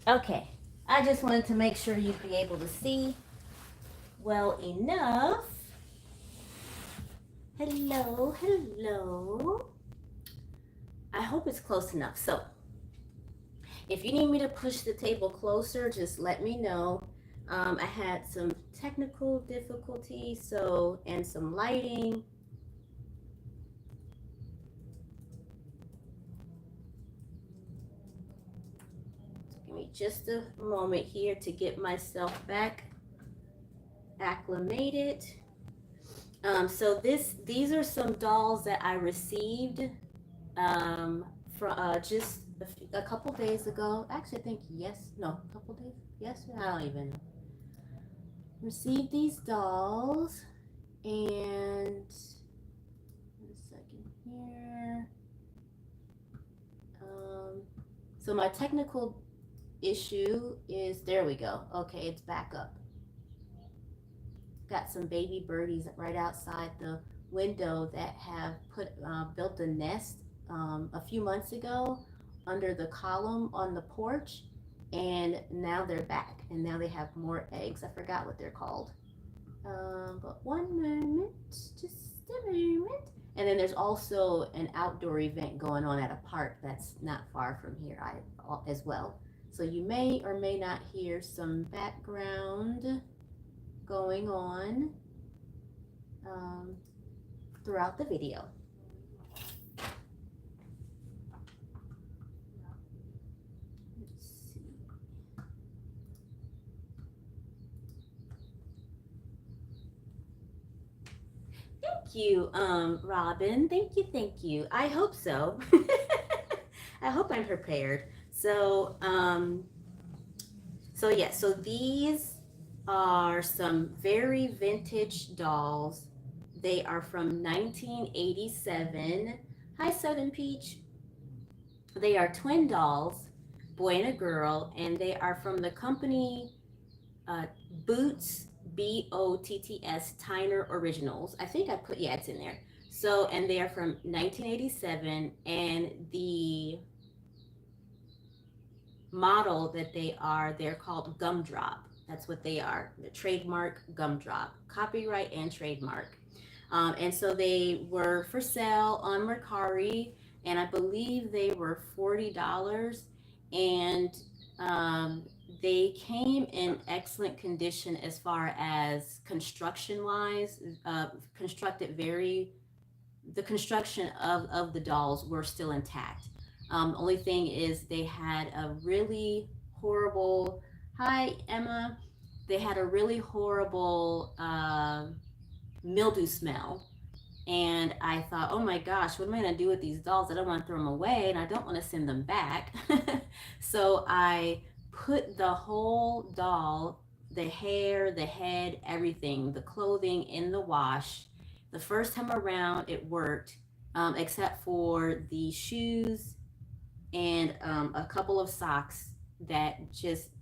Okay, I just wanted to make sure you'd be able to see well enough. Hello, hello. I hope it's close enough. So, if you need me to push the table closer, just let me know. I had some technical difficulties, so, and some lighting. Give me just a moment here to get myself back acclimated. So these are some dolls that I received from just a couple days ago. Actually, I think a couple days, yes, I don't even know. Received these dolls, and a second here. Um, so my technical issue is there we go. Okay, it's back up. Got some baby birdies right outside the window that have built a nest a few months ago under the column on the porch, and now they're back, and now they have more eggs. I forgot what they're called. But one moment, just a moment. And then there's also an outdoor event going on at a park that's not far from here as well. So you may or may not hear some background going on um, throughout the video. Let's see. Thank you, Robin. Thank you, thank you. I hope so. I hope I'm prepared. So these are some very vintage dolls. They are from 1987. Hi, Southern Peach. They are twin dolls, boy and a girl, and they are from the company uh, Boots, Botts, Tyner Originals. I think I put, yeah, it's in there. So, and they are from 1987, and the model that they're called Gumdrop. That's what they are. The trademark Gumdrop, copyright and trademark. And so they were for sale on Mercari, and I believe they were $40. And um, they came in excellent condition as far as construction wise. Constructed very The construction of the dolls were still intact. Only thing is they had a really horrible. Hi, Emma. They had a really horrible mildew smell, and I thought, oh my gosh, what am I gonna do with these dolls? I don't want to throw them away, and I don't want to send them back. So I put the whole doll, the hair, the head, everything, the clothing in the wash. The first time around, it worked, except for the shoes and a couple of socks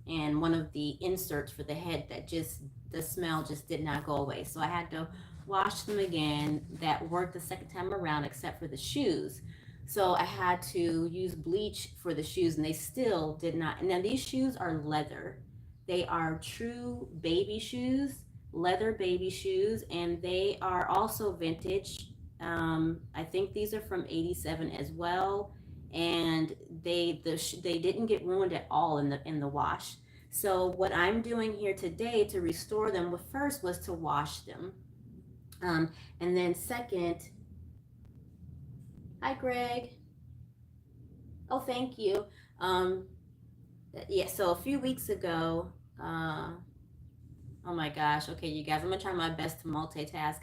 and one of the inserts for the head that the smell just did not go away. So I had to wash them again. That worked the second time around, except for the shoes. So I had to use bleach for the shoes, and they still did not. And now these shoes are leather. They are true baby shoes, leather baby shoes, and they are also vintage. I think these are from '87 as well, and they didn't get ruined at all in the wash. So what I'm doing here today to restore them first was to wash them, and then second, hi Greg. Oh, thank you. Um, yeah. So a few weeks ago, oh my gosh. Okay, you guys, I'm gonna try my best to multitask.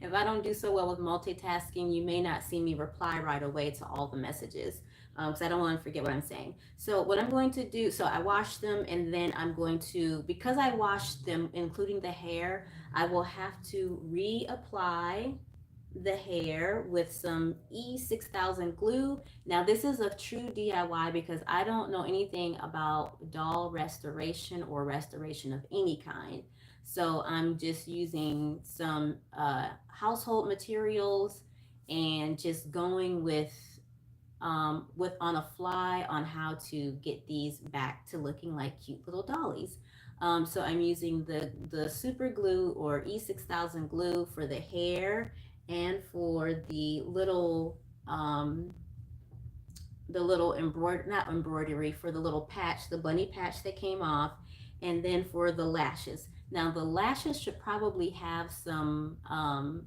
If I don't do so well with multitasking, you may not see me reply right away to all the messages because I don't want to forget what I'm saying. So what I'm going to do, so I wash them, and then I'm going to, because I washed them, including the hair, I will have to reapply the hair with some E6000 glue. Now this is a true DIY because I don't know anything about doll restoration or restoration of any kind. So I'm just using some household materials and just going with with on a fly on how to get these back to looking like cute little dollies. So I'm using the super glue or E6000 glue for the hair and for the little embroidery, not embroidery, for the little patch, the bunny patch that came off, and then for the lashes. Now the lashes should probably have some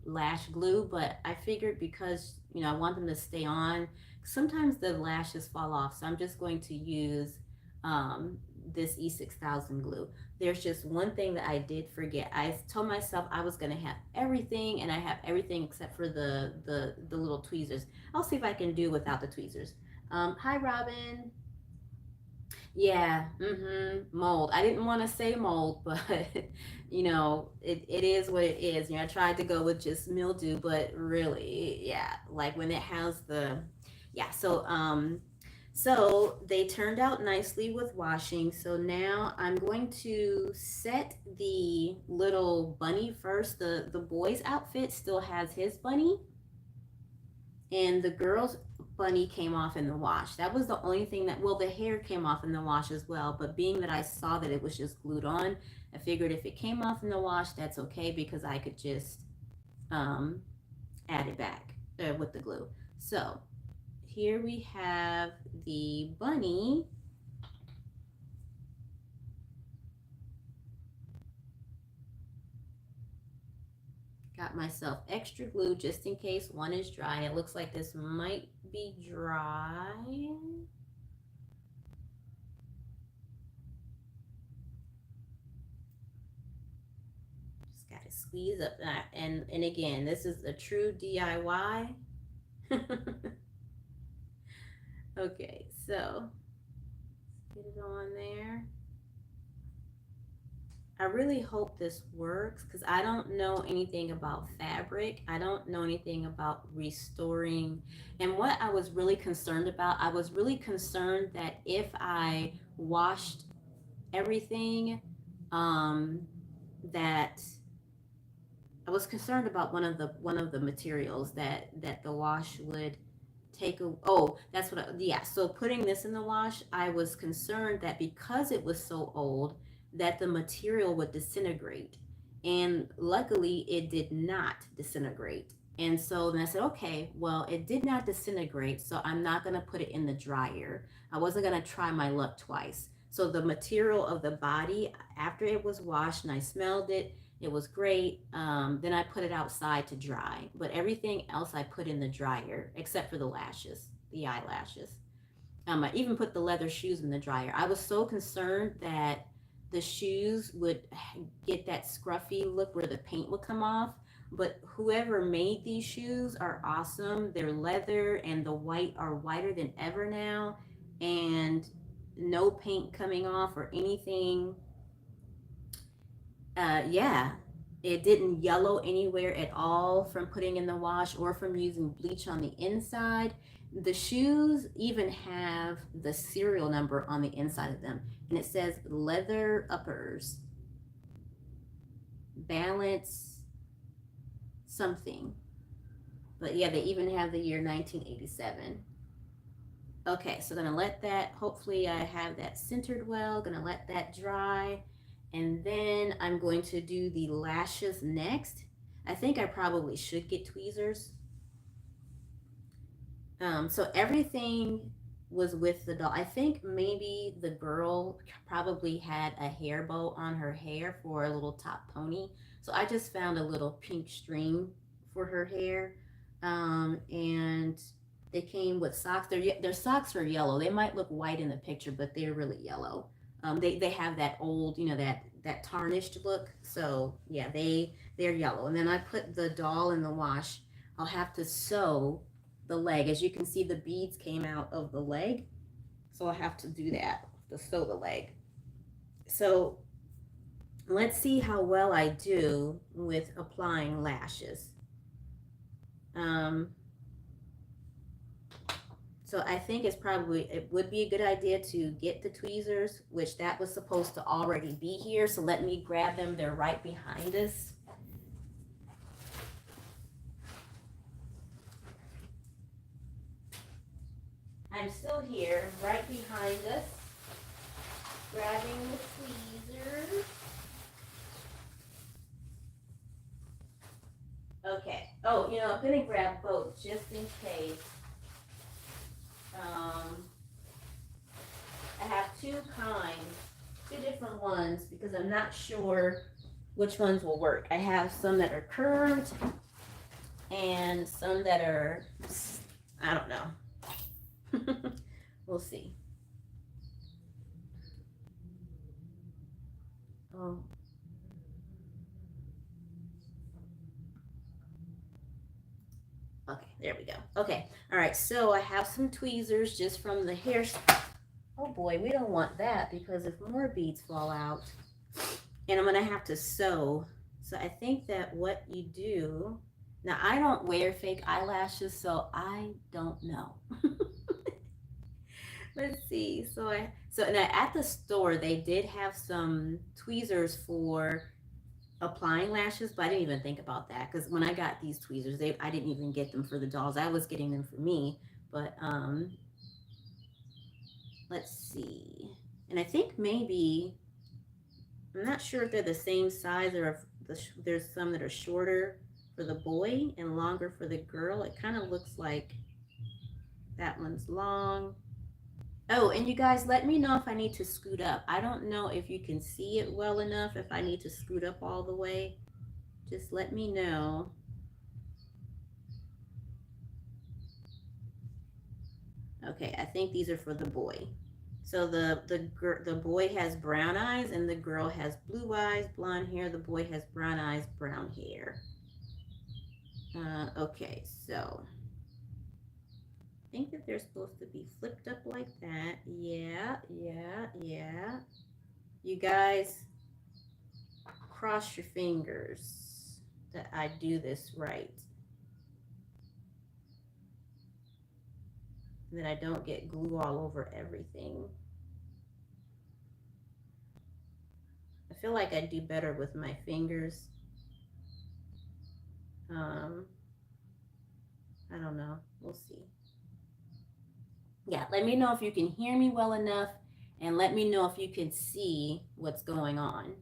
lash glue, but I figured because I want them to stay on, sometimes the lashes fall off, so I'm just going to use um, this E6000 glue. There's just one thing that I did forget. I told myself I was gonna have everything, and I have everything except for the little tweezers. I'll see if I can do without the tweezers. Hi, Robin. Yeah, mold. I didn't want to say mold, but it is what it is. I tried to go with just mildew, but really, yeah, like when it has yeah. So they turned out nicely with washing. So now I'm going to set the little bunny first. The boy's outfit still has his bunny, and the girl's bunny came off in the wash. That was the only thing that, well, the hair came off in the wash as well, but being that I saw that it was just glued on, I figured if it came off in the wash, that's okay because I could just um, add it back with the glue. So here we have the bunny. Got myself extra glue just in case one is dry. It looks like this might be dry. Just gotta squeeze up that. And again, this is a true DIY. Okay, so get it on there. I really hope this works because I don't know anything about fabric. I don't know anything about restoring. And what I was really concerned about, I was really concerned that if I washed everything, that I was concerned about one of the materials that the wash would take a, oh, that's what yeah, so putting this in the wash, I was concerned that because it was so old that the material would disintegrate, and luckily it did not disintegrate. And so then I said, okay, well, it did not disintegrate, so I'm not going to put it in the dryer. I wasn't going to try my luck twice. So the material of the body, after it was washed and I smelled it, it was great. Then I put it outside to dry, but everything else I put in the dryer except for the lashes, the eyelashes. I even put the leather shoes in the dryer. I was so concerned that the shoes would get that scruffy look where the paint would come off. But whoever made these shoes are awesome. They're leather and the white are whiter than ever now. And no paint coming off or anything. Yeah, it didn't yellow anywhere at all from putting in the wash or from using bleach on the inside. The shoes even have the serial number on the inside of them, and it says leather uppers, balance something. But yeah, they even have the year 1987. Okay, so gonna let that, hopefully I have that centered well, gonna let that dry. And then I'm going to do the lashes next. I think I probably should get tweezers. So everything was with the doll. I think maybe the girl probably had a hair bow on her hair for a little top pony. So I just found a little pink string for her hair. And they came with socks. Their socks are yellow. They might look white in the picture, but they're really yellow. They have that old, that tarnished look. So yeah, they're yellow. And then I put the doll in the wash. I'll have to sew the leg. As you can see, the beads came out of the leg, so I have to do that to sew the leg. So let's see how well I do with applying lashes. So I think it would be a good idea to get the tweezers, which that was supposed to already be here. So let me grab them. They're right behind us. I'm still here, right behind us, grabbing the tweezers. Okay. Oh, you know, I'm gonna grab both just in case. I have two different ones because I'm not sure which ones will work. I have some that are curved and some that are, I don't know. We'll see. Oh. Okay, there we go. Okay, all right, so I have some tweezers just from the hair. Oh boy, we don't want that because if more beads fall out, and I'm gonna have to sew. So I think that what you do, now I don't wear fake eyelashes, so I don't know. Let's see. So now at the store they did have some tweezers for applying lashes, but I didn't even think about that because when I got these tweezers, I didn't even get them for the dolls. I was getting them for me. But let's see. And I think maybe I'm not sure if they're the same size or if there's some that are shorter for the boy and longer for the girl. It kind of looks like that one's long. Oh, and you guys, let me know if I need to scoot up. I don't know if you can see it well enough, if I need to scoot up all the way. Just let me know. Okay, I think these are for the boy. So the boy has brown eyes and the girl has blue eyes, blonde hair. The boy has brown eyes, brown hair. Okay, so I think that they're supposed to be flipped up like that. Yeah, yeah, yeah. You guys cross your fingers that I do this right. That I don't get glue all over everything. I feel like I do better with my fingers. I don't know. We'll see. Yeah, let me know if you can hear me well enough and let me know if you can see what's going on.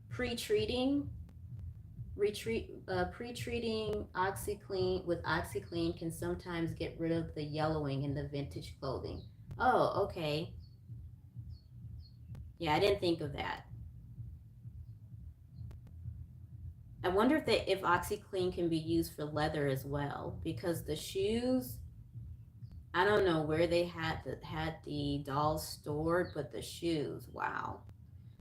Pre-treating, pre-treating OxyClean with OxyClean can sometimes get rid of the yellowing in the vintage clothing. Oh, okay. Yeah, I didn't think of that. I wonder if OxyClean can be used for leather as well because the shoes, I don't know where they had the dolls stored, but the shoes, wow.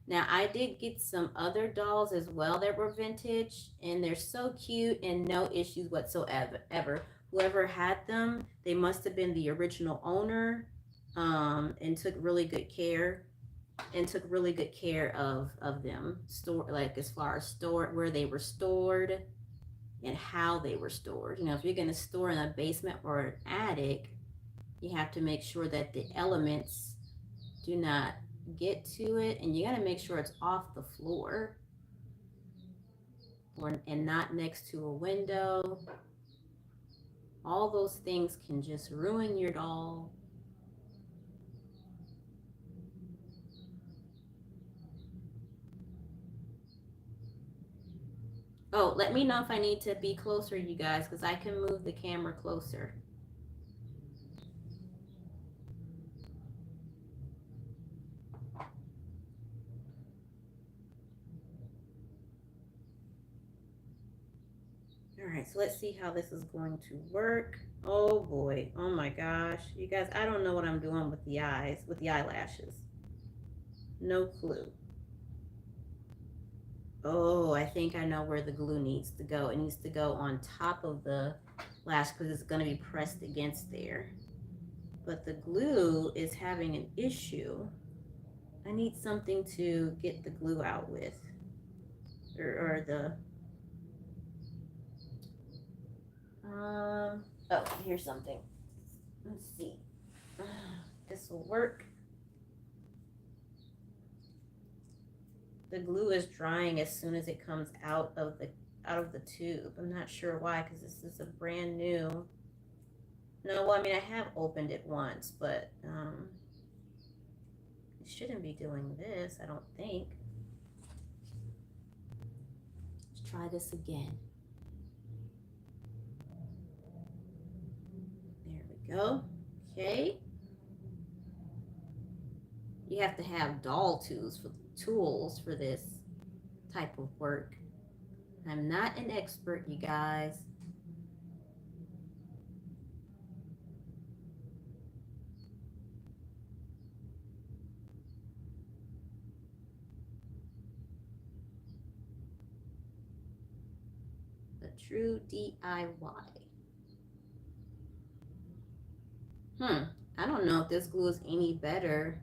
Now I did get some other dolls as well that were vintage, and they're so cute and no issues whatsoever. Whoever had them, they must have been the original owner, and took really good care of them. Store like as far as store where they were stored and how they were stored. You know, if you're gonna store in a basement or an attic, you have to make sure that the elements do not get to it, and you got to make sure it's off the floor and not next to a window. All those things can just ruin your doll. Oh, let me know if I need to be closer, you guys, because I can move the camera closer. All right, so let's see how this is going to work. Oh boy, oh my gosh. You guys, I don't know what I'm doing with the eyes, with the eyelashes. No clue. Oh, I think I know where the glue needs to go. It needs to go on top of the lash because it's going to be pressed against there. But the glue is having an issue. I need something to get the glue out with. Or the... oh, here's something. Let's see. This will work. the glue is drying as soon as it comes out of the tube. I'm not sure why, because this is a brand new. No, well, I mean, I have opened it once, but it shouldn't be doing this, I don't think. Let's try this again. There we go. Okay. You have to have doll tools for this type of work. I'm not an expert, you guys. A true DIY. I don't know if this glue is any better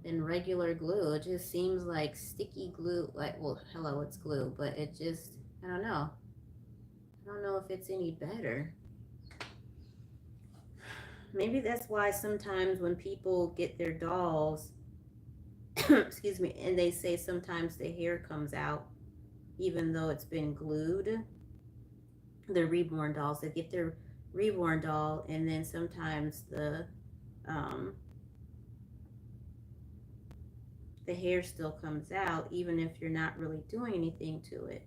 than regular glue. It just seems like sticky glue. Like, well, hello, it's glue, but it just, I don't know. I don't know if it's any better. Maybe that's why sometimes when people get their dolls, excuse me, and they say sometimes the hair comes out even though it's been glued. The reborn dolls, they get their reborn doll, and then sometimes the hair still comes out even if you're not really doing anything to it.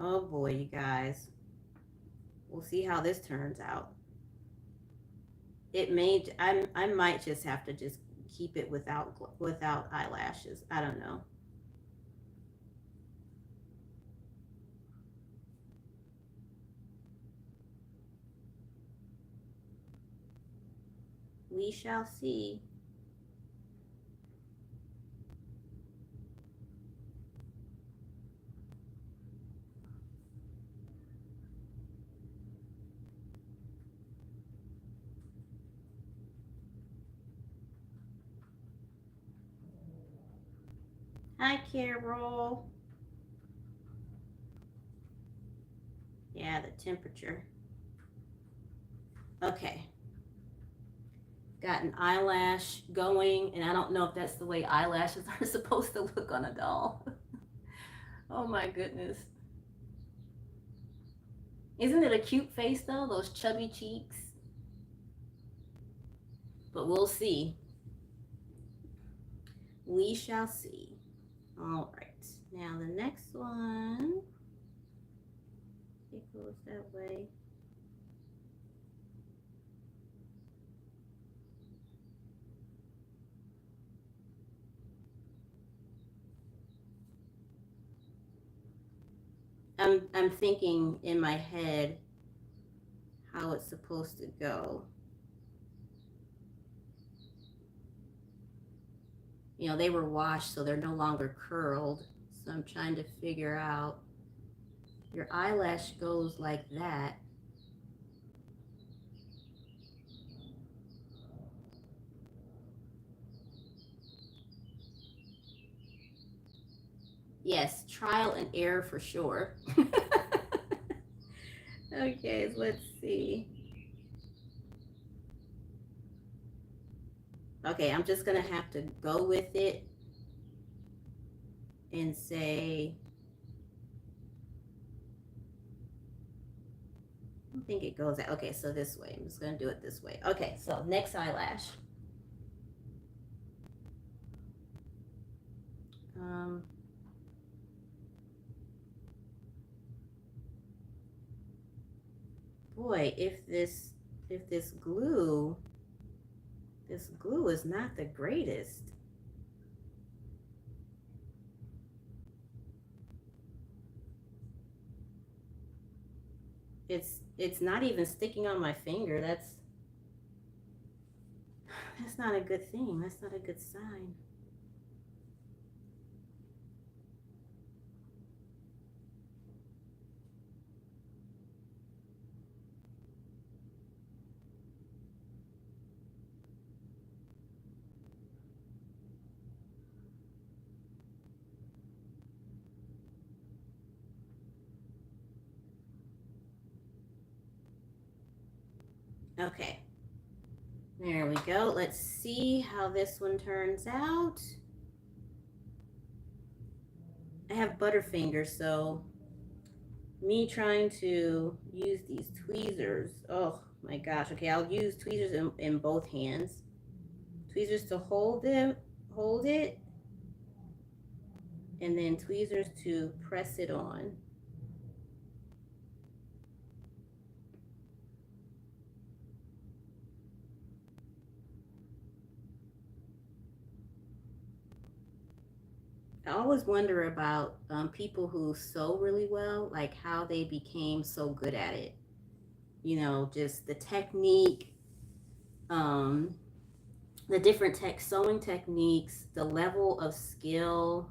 Oh boy, you guys. We'll see how this turns out. It may, I might just have to just keep it without eyelashes. I don't know. We shall see. Hi, Carol. Yeah, the temperature. Okay. Got an eyelash going, and I don't know if that's the way eyelashes are supposed to look on a doll. Oh my goodness. Isn't it a cute face though? Those chubby cheeks. But we'll see. We shall see. All right. Now the next one. It goes that way. I'm thinking in my head how it's supposed to go. You know, they were washed, so they're no longer curled. So I'm trying to figure out. Your eyelash goes like that. Yes, trial and error for sure. Okay, let's see. Okay, I'm just gonna have to go with it and say, I don't think it goes, okay, so this way. I'm just gonna do it this way. Okay, so next eyelash. Boy, if this glue is not the greatest. It's not even sticking on my finger. That's not a good thing. That's not a good sign. Okay, there we go. Let's see how this one turns out. I have butterfingers, so me trying to use these tweezers. Oh my gosh. Okay, I'll use tweezers in both hands. Tweezers to hold it, and then tweezers to press it on. I always wonder about people who sew really well, like how they became so good at it. You know, just the technique, um, the different sewing techniques, the level of skill.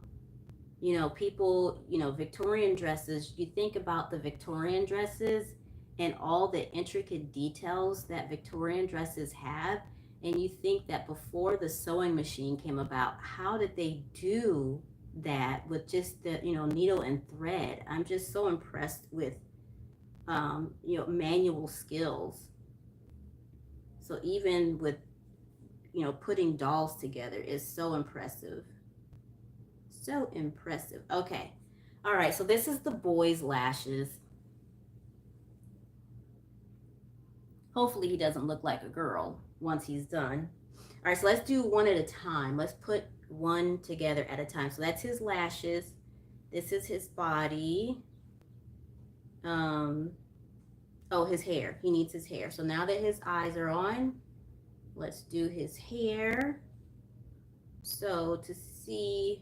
You know, people, you know, Victorian dresses, you think about the Victorian dresses and all the intricate details that Victorian dresses have. And you think that before the sewing machine came about, how did they do that with just the, you know, needle and thread? I'm just so impressed with, you know, manual skills. So even with, you know, putting dolls together is so impressive. So impressive. Okay. All right. So this is the boy's lashes. Hopefully he doesn't look like a girl once he's done. All right. So let's do one at a time. Let's put one together at a time. So that's his lashes. This is his body. Um, oh, his hair. He needs his hair. So now that his eyes are on, let's do his hair. So to see,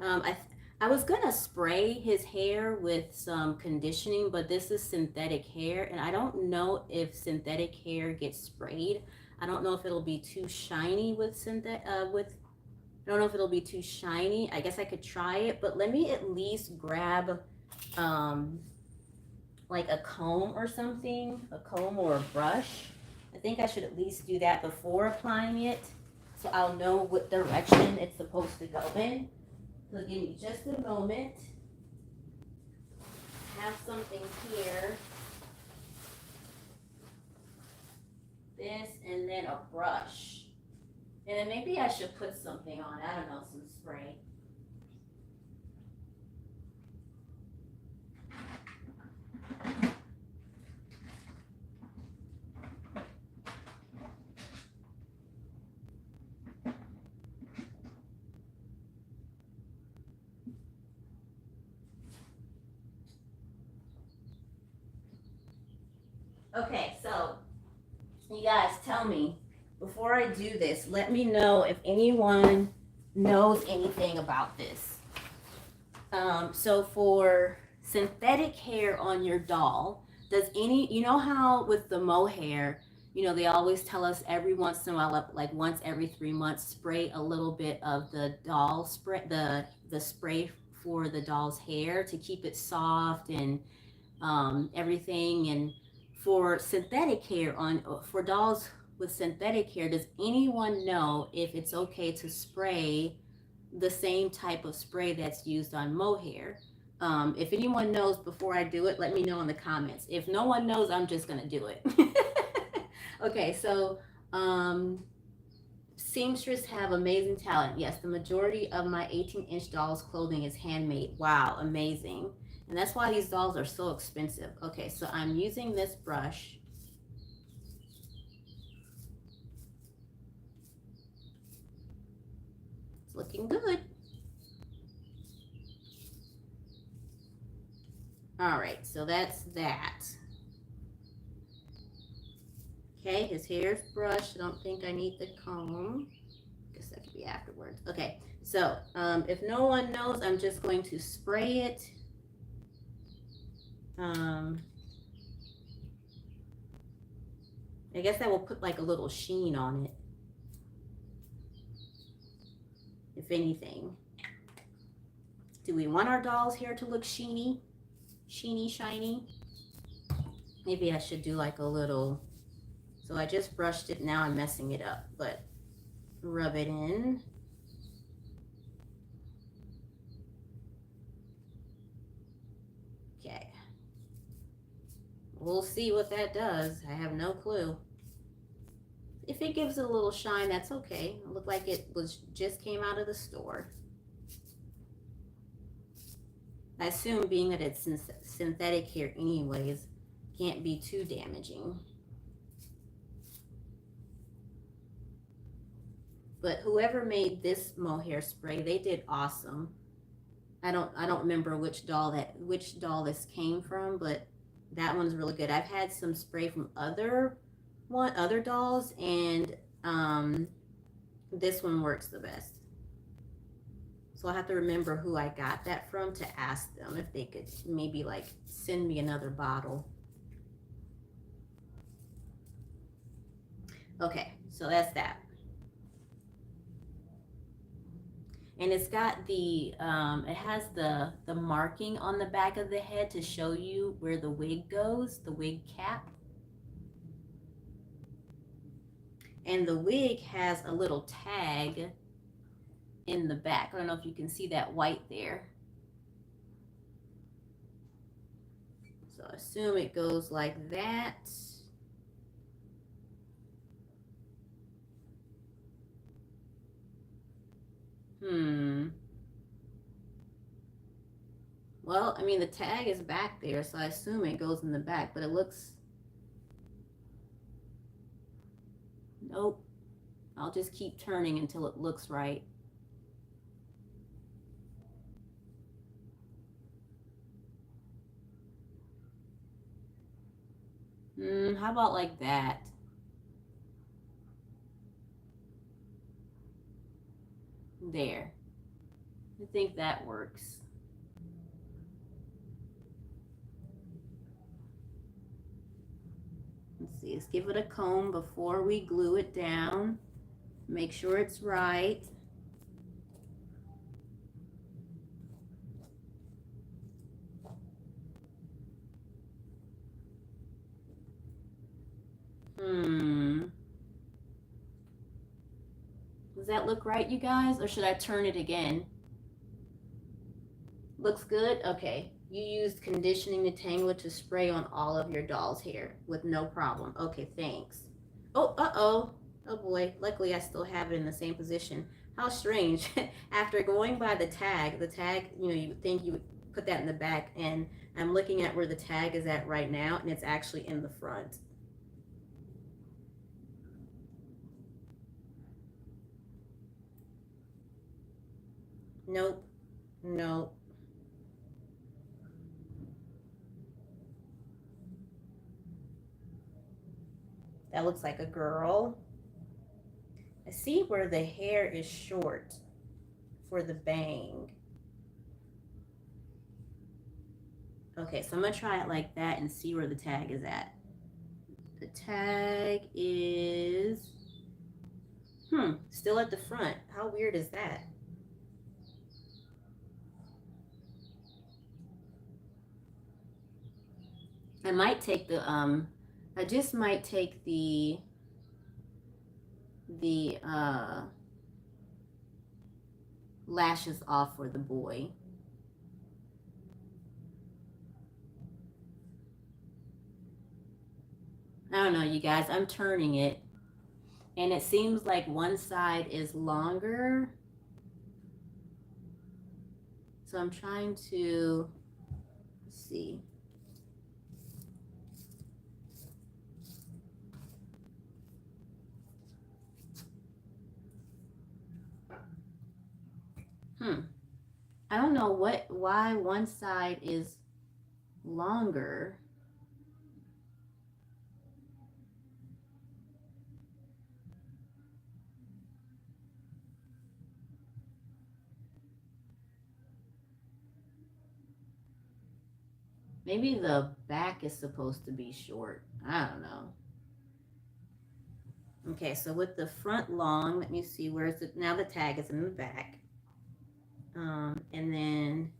I was gonna spray his hair with some conditioning, but this is synthetic hair, and I don't know if synthetic hair gets sprayed. I don't know if it'll be too shiny with I don't know if it'll be too shiny. I guess I could try it, but let me at least grab um, like a comb or something, a comb or a brush. I think I should at least do that before applying it, so I'll know what direction it's supposed to go in. So give me just a moment. I have something here. This and then a brush. And then maybe I should put something on. I don't know, some spray. Okay, so you guys tell me before I do this, let me know if anyone knows anything about this. So for synthetic hair on your doll, does any, you know how with the mohair, you know, they always tell us every once in a while, like once every 3 months, spray a little bit of the doll spray, the spray for the doll's hair to keep it soft and everything. And for synthetic hair for dolls with synthetic hair, does anyone know if it's okay to spray the same type of spray that's used on mohair? If anyone knows before I do it, let me know in the comments. If no one knows, I'm just gonna do it. Okay, so seamstress have amazing talent. Yes, the majority of my 18-inch dolls clothing is handmade. Wow, amazing. And that's why these dolls are so expensive. Okay, so I'm using this brush. It's looking good. All right, so that's that. Okay, his hair's brushed. I don't think I need the comb. Guess that could be afterwards. Okay, so if no one knows, I'm just going to spray it. I guess that will put like a little sheen on it, if anything. Do we want our doll's hair to look sheeny, shiny? Maybe I should do like a little, so I just brushed it, now I'm messing it up, but rub it in. Okay. We'll see what that does. I have no clue. if it gives it a little shine, that's okay. It looked like it was just came out of the store. I assume being that it's synthetic hair anyways, can't be too damaging. But whoever made this mohair spray, they did awesome. I don't remember which doll this came from, but that one's really good. I've had some spray from other dolls, and this one works the best. So I'll have to remember who I got that from to ask them if they could maybe like send me another bottle. Okay, so that's that. And it's got the, it has the marking on the back of the head to show you where the wig goes, the wig cap. And the wig has a little tag in the back. I don't know if you can see that white there. So I assume it goes like that. Well, I mean, the tag is back there, so I assume it goes in the back, but it looks... Nope. I'll just keep turning until it looks right. How about like that? There. I think that works. Let's see, let's give it a comb before we glue it down. Make sure it's right. Does that look right, you guys? Or should I turn it again? Looks good? Okay. You used conditioning detangler to spray on all of your doll's hair with no problem. Okay, thanks. Oh, uh-oh. Oh boy. Luckily, I still have it in the same position. How strange. After going by the tag, you know, you would think you would put that in the back, and I'm looking at where the tag is at right now, and it's actually in the front. Nope. Nope. That looks like a girl. I see where the hair is short for the bang. Okay, so I'm gonna try it like that and see where the tag is at. The tag is, still at the front. How weird is that? I might take the, I just might take the lashes off for the boy. I don't know, you guys, I'm turning it, and it seems like one side is longer. So I'm trying to, let's see. I don't know why one side is longer. Maybe the back is supposed to be short. I don't know. Okay, so with the front long, let me see, where's it? Now the tag is in the back. And then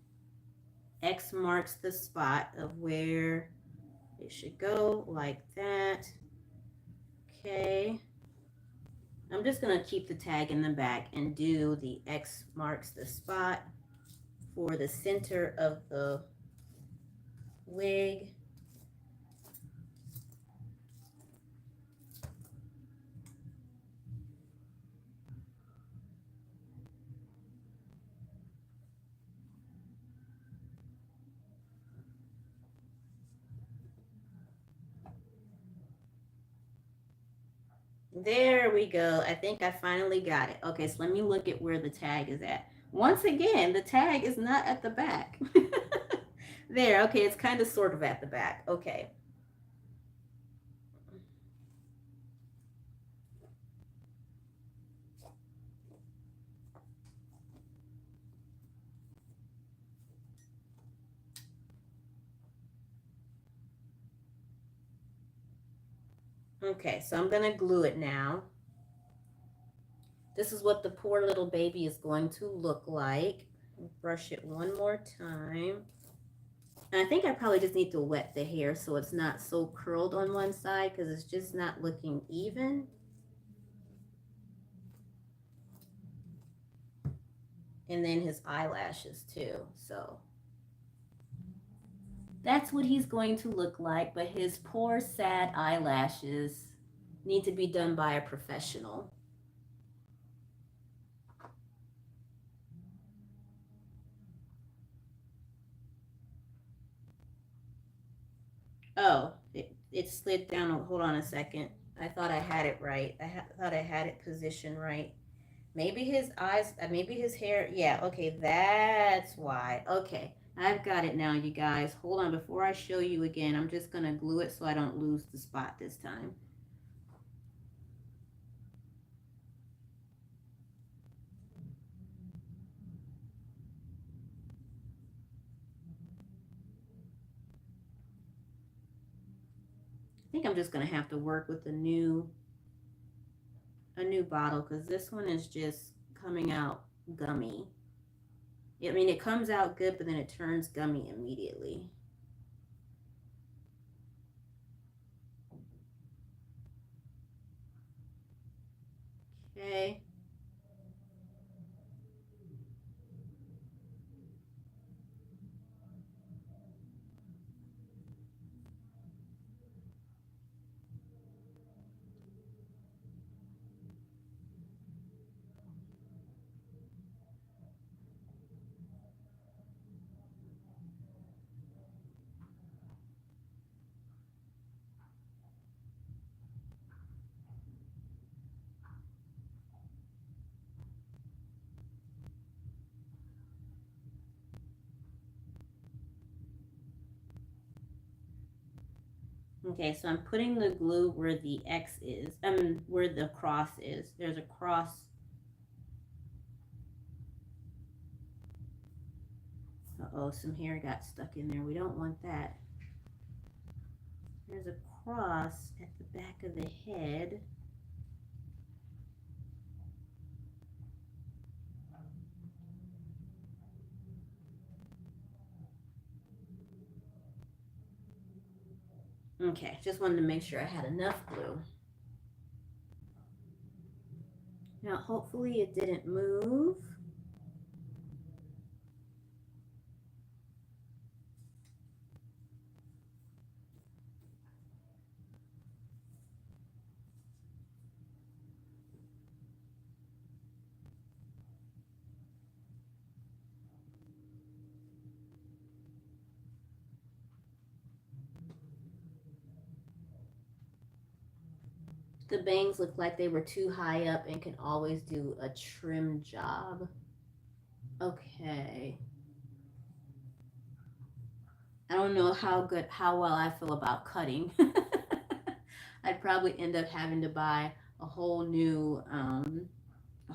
X marks the spot of where it should go, like that. Okay. I'm just going to keep the tag in the back and do the X marks the spot for the center of the wig. There we go. I think I finally got it. Okay, so let me look at where the tag is at. Once again, the tag is not at the back. There, okay, it's kind of sort of at the back. Okay. Okay, so I'm going to glue it now. This is what the poor little baby is going to look like. Brush it one more time. And I think I probably just need to wet the hair so it's not so curled on one side because it's just not looking even. And then his eyelashes too. So that's what he's going to look like. But his poor, sad eyelashes need to be done by a professional. Oh, it slid down. Hold on a second. I thought I had it right. Thought I had it positioned right. Maybe his eyes, maybe his hair. Yeah, okay, that's why. Okay, I've got it now, you guys. Hold on, before I show you again, I'm just going to glue it so I don't lose the spot this time. I think I'm just going to have to work with a new bottle because this one is just coming out gummy. I mean, it comes out good, but then it turns gummy immediately. Okay. Okay, so I'm putting the glue where the X is. Where the cross is. There's a cross. Uh-oh, some hair got stuck in there. We don't want that. There's a cross at the back of the head. Okay, just wanted to make sure I had enough glue. Now, hopefully it didn't move. The bangs look like they were too high up and can always do a trim job. Okay. I don't know how well I feel about cutting. I'd probably end up having to buy a whole new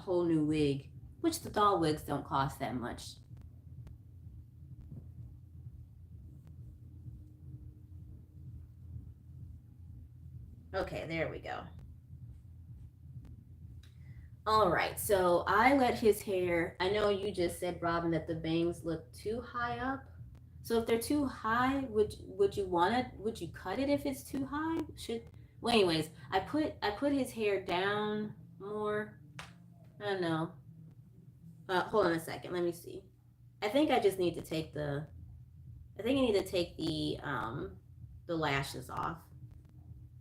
wig, which the doll wigs don't cost that much. Okay, there we go. All right, so I let his hair. I know you just said, Robin, that the bangs look too high up. So if they're too high, would you want it? Would you cut it if it's too high? Should well, anyways, I put his hair down more. I don't know. Hold on a second. Let me see. I think I just need to take the. I think I need to take the lashes off,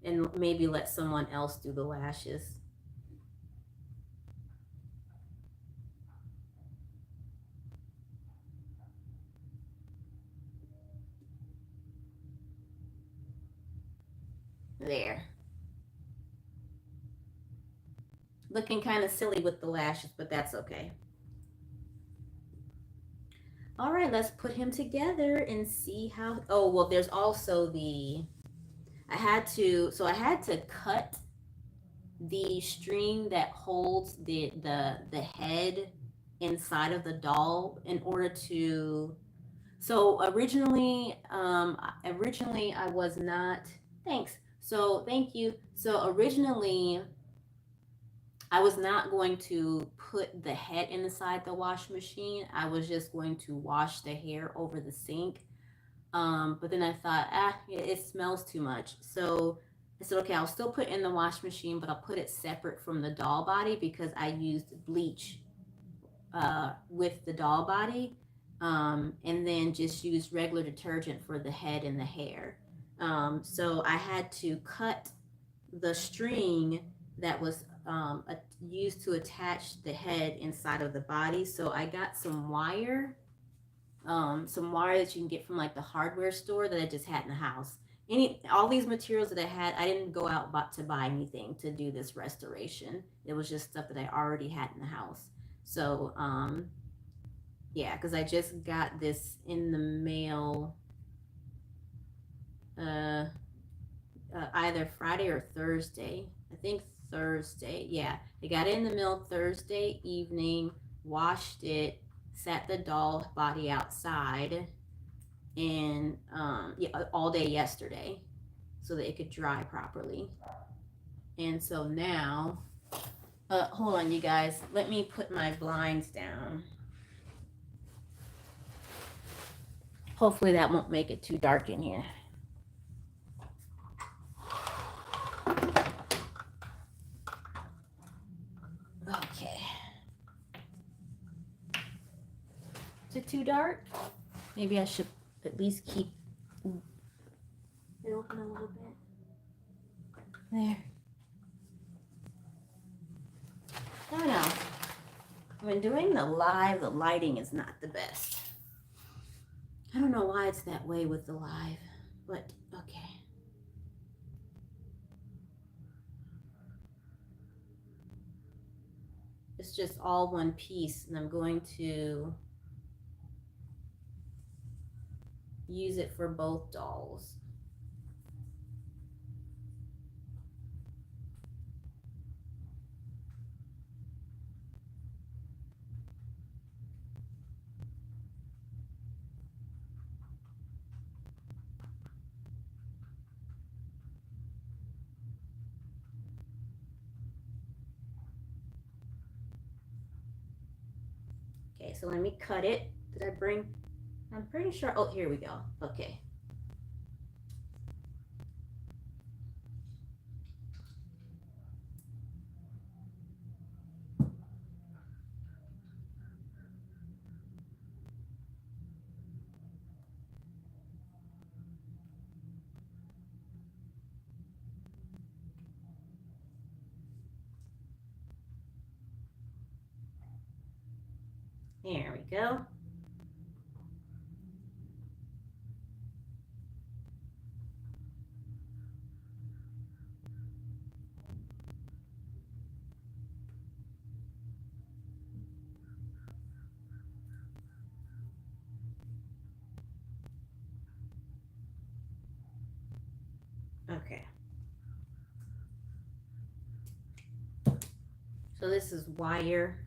and maybe let someone else do the lashes. There. Looking kind of silly with the lashes, but that's okay. All right, let's put him together and see how. Oh, well, there's also the. I had to cut the string that holds the head inside of the doll in order to. So originally I was not. Thanks. So thank you. So originally I was not going to put the head inside the wash machine. I was just going to wash the hair over the sink. But then I thought, it smells too much. So I said, okay, I'll still put it in the wash machine, but I'll put it separate from the doll body because I used bleach with the doll body, and then just used regular detergent for the head and the hair. So I had to cut the string that was used to attach the head inside of the body. So I got some wire that you can get from like the hardware store that I just had in the house. All these materials that I had, I didn't go out to buy anything to do this restoration. It was just stuff that I already had in the house. So yeah, because I just got this in the mail uh, either Friday or Thursday. I think Thursday. Yeah, I got it in the mail Thursday evening, washed it, sat the doll body outside, and yeah, all day yesterday so that it could dry properly. And so now, hold on, you guys. Let me put my blinds down. Hopefully that won't make it too dark in here. Okay. Is it too dark? Maybe I should at least keep it open a little bit. There. I don't know. When doing the live, the lighting is not the best. I don't know why it's that way with the live, but okay. It's just all one piece, and I'm going to use it for both dolls. Okay, so let me cut it. Did I bring? I'm pretty sure. Oh, here we go. Okay. There we go. Okay. So this is wire.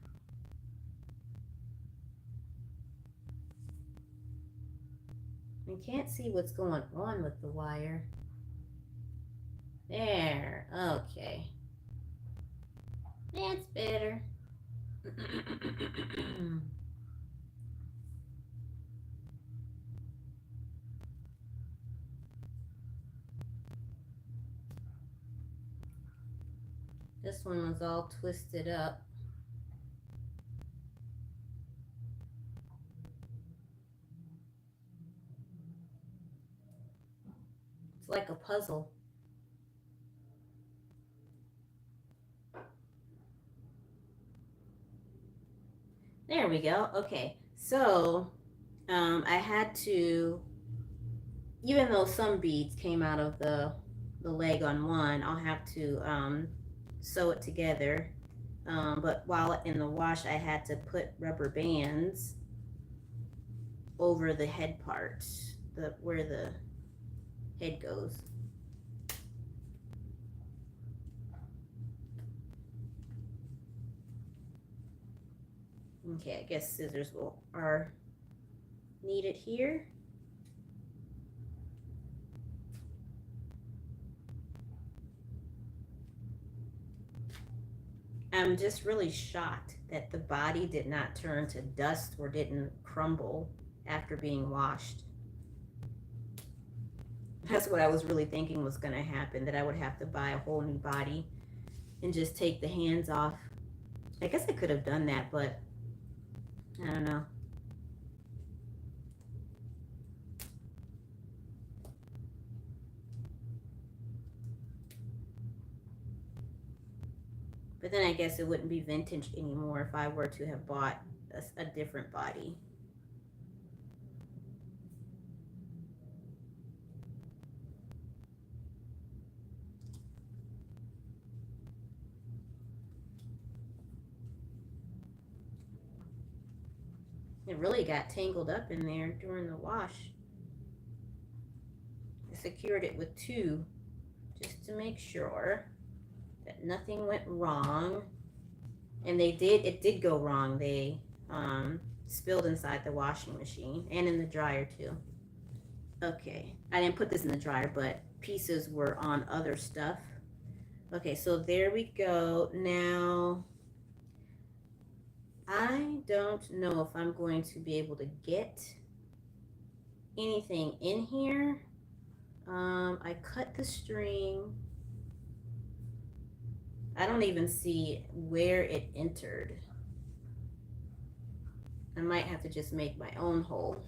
I can't see what's going on with the wire. There. Okay. That's better. This one was all twisted up. It's like a puzzle. There we go. Okay. So I had to, even though some beads came out of the leg on one, I'll have to sew it together But while in the wash, I had to put rubber bands over the head part, where the head goes. Okay, I guess scissors are needed here. I'm just really shocked that the body did not turn to dust or didn't crumble after being washed. That's what I was really thinking was going to happen, that I would have to buy a whole new body and just take the hands off. I guess I could have done that, but I don't know. But then I guess it wouldn't be vintage anymore if I were to have bought a different body. It really got tangled up in there during the wash. I secured it with two just to make sure that nothing went wrong. And it did go wrong. They spilled inside the washing machine and in the dryer too. Okay, I didn't put this in the dryer, but pieces were on other stuff. Okay, so there we go. Now, I don't know if I'm going to be able to get anything in here. I cut the string. I don't even see where it entered. I might have to just make my own hole.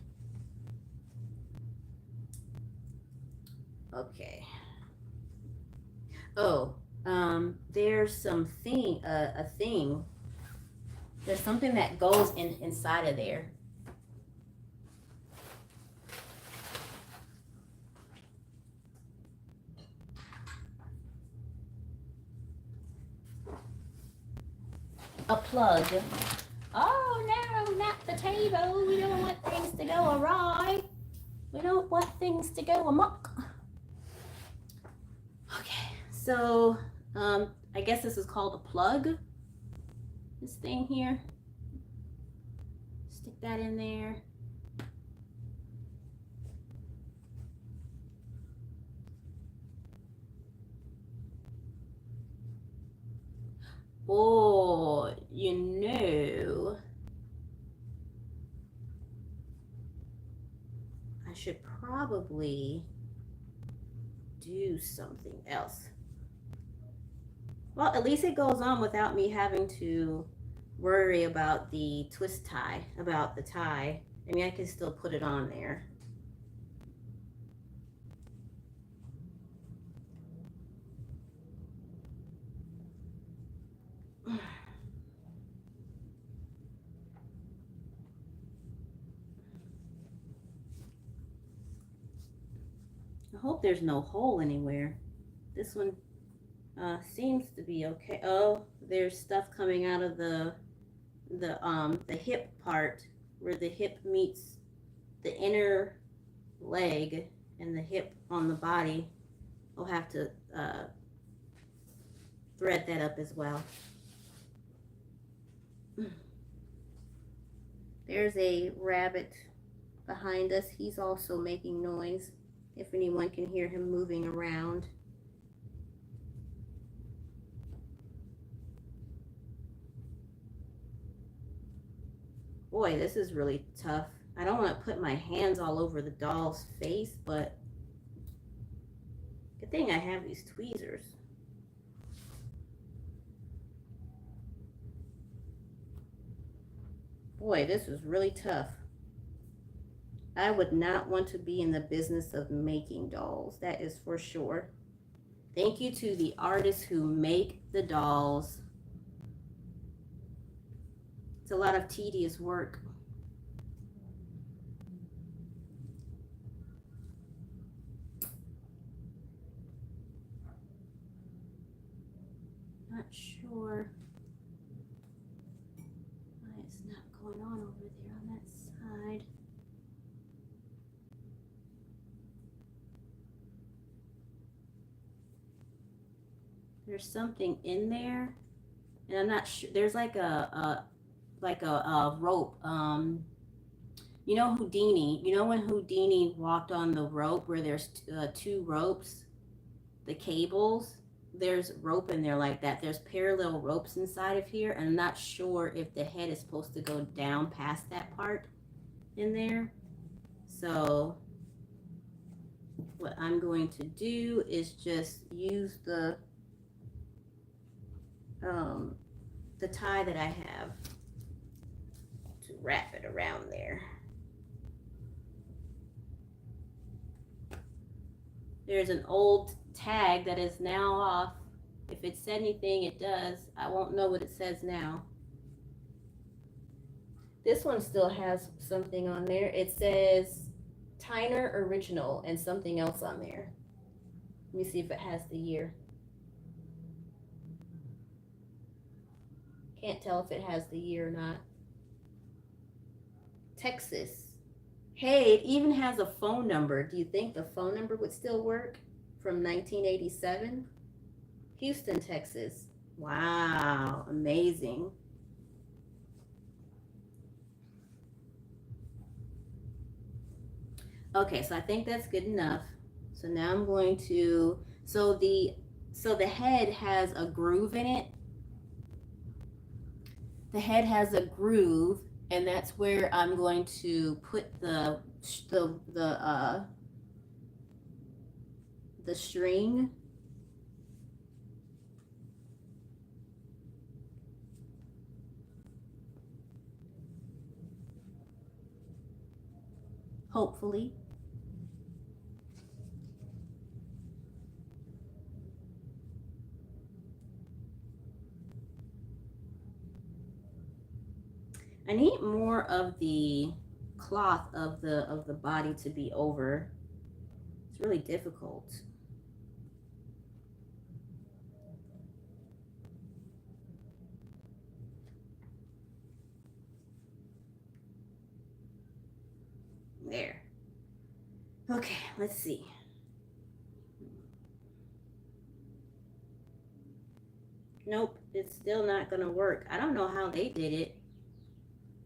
Okay. Oh, there's something, a thing. There's something that goes inside of there. A plug. Oh no, not the table. We don't want things to go awry. We don't want things to go amok. Okay, so I guess this is called a plug. This thing here. Stick that in there. Oh, you know, I should probably do something else. Well, at least it goes on without me having to worry about the twist tie, about the tie. I mean, I can still put it on there. I hope there's no hole anywhere. This one seems to be okay. Oh, there's stuff coming out of the hip part, where the hip meets the inner leg and the hip on the body. I'll have to thread that up as well. There's a rabbit behind us. He's also making noise, if anyone can hear him moving around. Boy, this is really tough. I don't want to put my hands all over the doll's face, but good thing I have these tweezers. Boy, this is really tough. I would not want to be in the business of making dolls, that is for sure. Thank you to the artists who make the dolls. It's a lot of tedious work. Not sure. There's something in there, and I'm not sure. There's like a rope. You know Houdini. You know when Houdini walked on the rope where there's two ropes, the cables. There's rope in there like that. There's parallel ropes inside of here, and I'm not sure if the head is supposed to go down past that part in there. So what I'm going to do is just use the tie that I have to wrap it around there. There's an old tag that is now off. If it said anything, it does. I won't know what it says now. This one still has something on there. It says Tyner Original and something else on there. Let me see if it has the year. Can't tell if it has the year or not. Texas. Hey, it even has a phone number. Do you think the phone number would still work? From 1987? Houston, Texas. Wow, amazing. Okay, so I think that's good enough. So now I'm going to, so the head has a groove in it. The head has a groove, and that's where I'm going to put the string. Hopefully. I need more of the cloth of the body to be over. It's really difficult. There. Okay, let's see. Nope, it's still not gonna work. I don't know how they did it.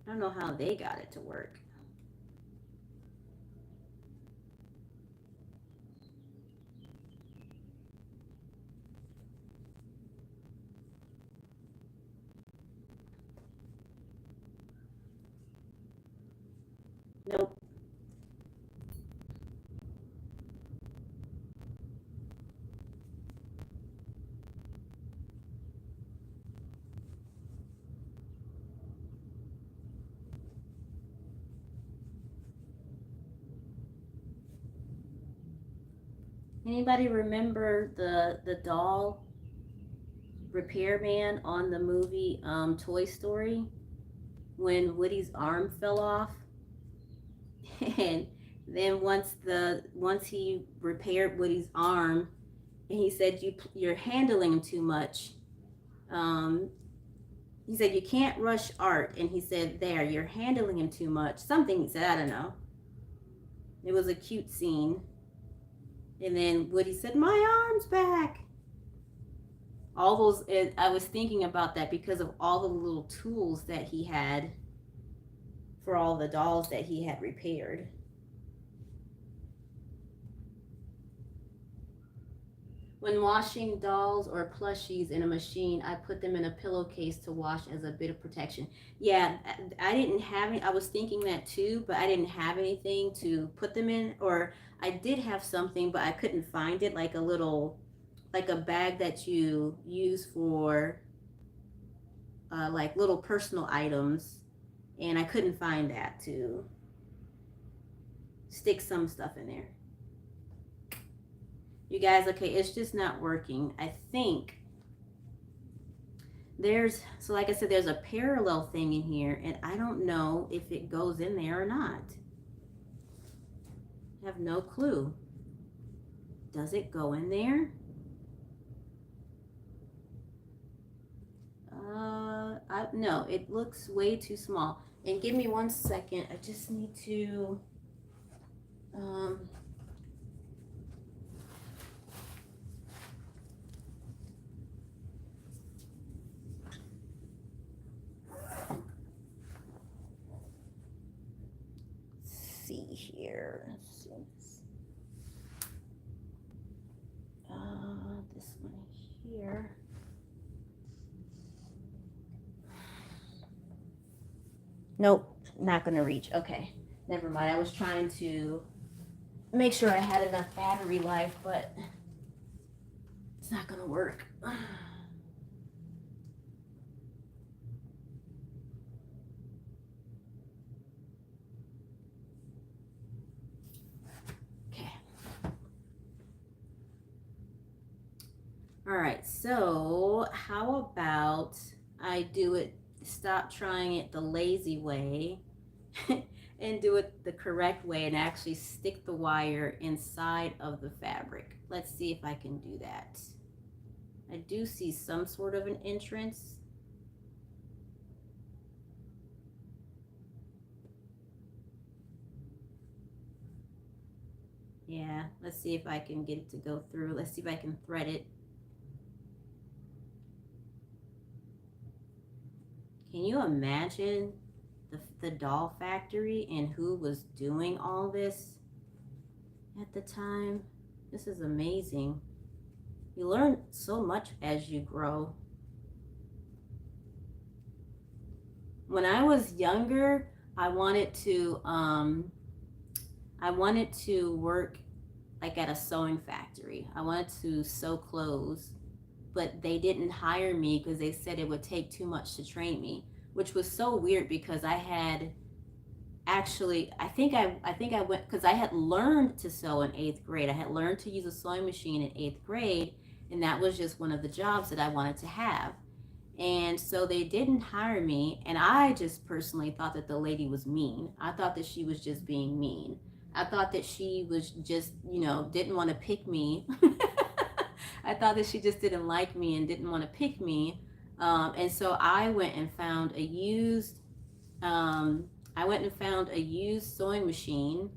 I don't know how they got it to work. Nope. Anybody remember the doll repairman on the movie Toy Story when Woody's arm fell off? And then once he repaired Woody's arm, and he said you're handling him too much. He said you can't rush art, and he said there you're handling him too much. Something he said, I don't know. It was a cute scene. And then Woody said, my arm's back. All those, I was thinking about that because of all the little tools that he had for all the dolls that he had repaired. When washing dolls or plushies in a machine, I put them in a pillowcase to wash as a bit of protection. Yeah, I didn't have any, I was thinking that too, but I didn't have anything to put them in, or I did have something, but I couldn't find it, like a little, like a bag that you use for like little personal items, and I couldn't find that to stick some stuff in there. You guys, okay, it's just not working. I think so like I said, there's a parallel thing in here, and I don't know if it goes in there or not. I have no clue. Does it go in there? No, it looks way too small. And give me 1 second. I just need to here. Let's see. This one here. Nope, not gonna reach. Okay, never mind. I was trying to make sure I had enough battery life, but it's not gonna work. Okay. All right, so how about I do it, stop trying it the lazy way and do it the correct way and actually stick the wire inside of the fabric. Let's see if I can do that. I do see some sort of an entrance. Yeah, let's see if I can get it to go through. Let's see if I can thread it. Can you imagine the doll factory and who was doing all this at the time? This is amazing. You learn so much as you grow. When I was younger, I wanted to work like at a sewing factory. I wanted to sew clothes, but they didn't hire me because they said it would take too much to train me, which was so weird because I had actually I think I went because I had learned to sew in 8th grade. I had learned to use a sewing machine in 8th grade, and that was just one of the jobs that I wanted to have. And so they didn't hire me, and I just personally thought that the lady was mean. I thought that she was just being mean. I thought that she was just, didn't want to pick me. I thought that she just didn't like me and didn't want to pick me. And so um, I went and found a used sewing machine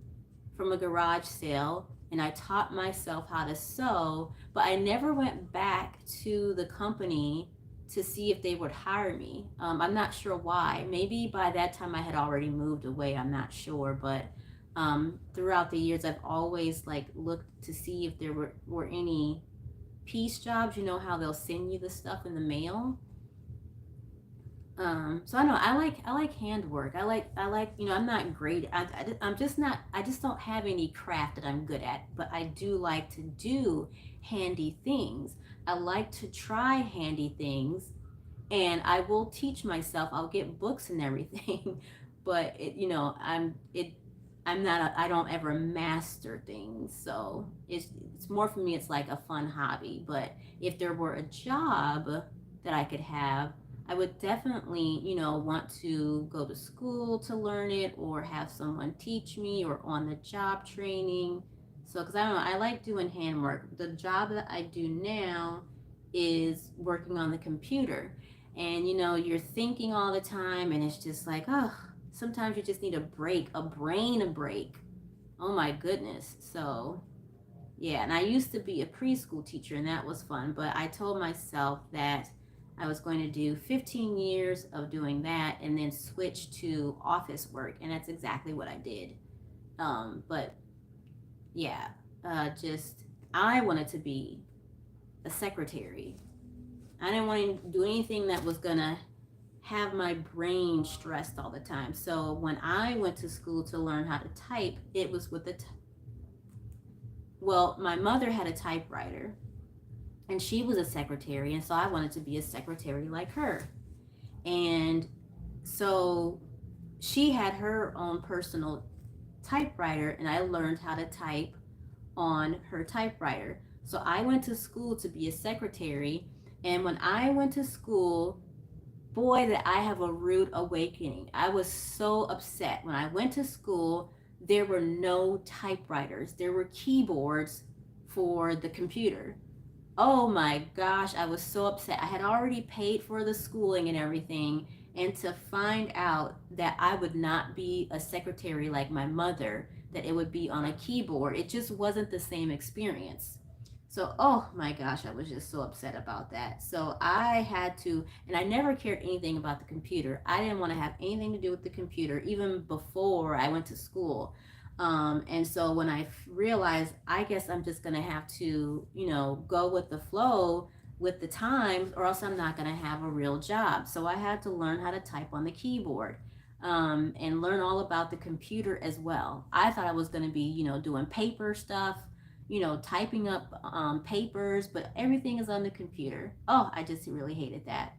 from a garage sale, and I taught myself how to sew, but I never went back to the company to see if they would hire me. I'm not sure why. Maybe by that time I had already moved away. I'm not sure, but throughout the years, I've always like looked to see if there were any piece jobs. You know how they'll send you the stuff in the mail. So I know I like handwork. I like I'm not great. I'm just not. I just don't have any craft that I'm good at. But I do like to do handy things. I like to try handy things, and I will teach myself. I'll get books and everything, but I'm not. I don't ever master things. So it's more for me. It's like a fun hobby. But if there were a job that I could have, I would definitely, want to go to school to learn it or have someone teach me or on the job training. So, because I don't know, I like doing handwork. The job that I do now is working on the computer. And, you're thinking all the time, and it's just like, oh, sometimes you just need a break, a brain break. Oh my goodness. So, yeah, and I used to be a preschool teacher, and that was fun. But I told myself that I was going to do 15 years of doing that and then switch to office work, and that's exactly what I did. But yeah, just I wanted to be a secretary. I didn't want to do anything that was gonna have my brain stressed all the time. So when I went to school to learn how to type, it was with well, my mother had a typewriter and she was a secretary, and so I wanted to be a secretary like her. And so she had her own personal typewriter, and I learned how to type on her typewriter. So I went to school to be a secretary, and when I went to school, boy, that I have a rude awakening. I was so upset. When I went to school, there were no typewriters, there were keyboards for the computer. Oh my gosh, I was so upset. I had already paid for the schooling and everything, and to find out that I would not be a secretary like my mother, that it would be on a keyboard, it just wasn't the same experience. So, oh my gosh, I was just so upset about that. So, I had to, and I never cared anything about the computer. I didn't want to have anything to do with the computer even before I went to school. And so when I realized, I guess I'm just going to have to, go with the flow with the times, or else I'm not going to have a real job. So I had to learn how to type on the keyboard, and learn all about the computer as well. I thought I was going to be, doing paper stuff, typing up papers, but everything is on the computer. Oh, I just really hated that.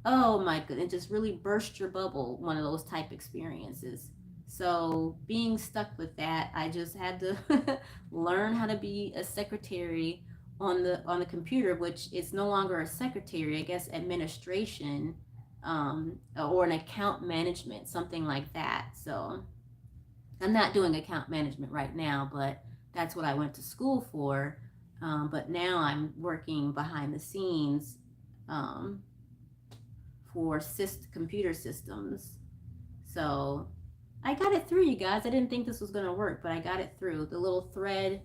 Oh my goodness, it just really burst your bubble, one of those type experiences. So being stuck with that, I just had to learn how to be a secretary on the computer, which is no longer a secretary, I guess administration, or an account management, something like that. So I'm not doing account management right now, but that's what I went to school for. But now I'm working behind the scenes, um, for computer systems. So I got it through, you guys. I didn't think this was going to work, but I got it through. The little thread,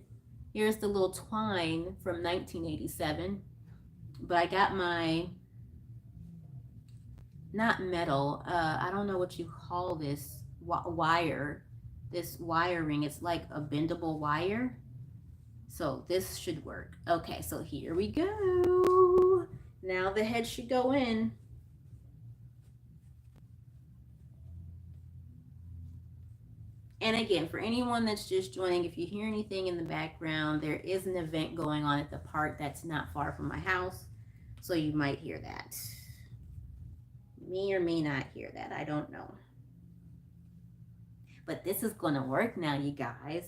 here's the little twine from 1987. But I got my, not metal, I don't know what you call this, wire. This wiring, it's like a bendable wire. So this should work. Okay, so here we go. Now the head should go in. And again, for anyone that's just joining, if you hear anything in the background, there is an event going on at the park that's not far from my house. So you might hear that. Me or may not hear that. I don't know. But this is going to work now, you guys.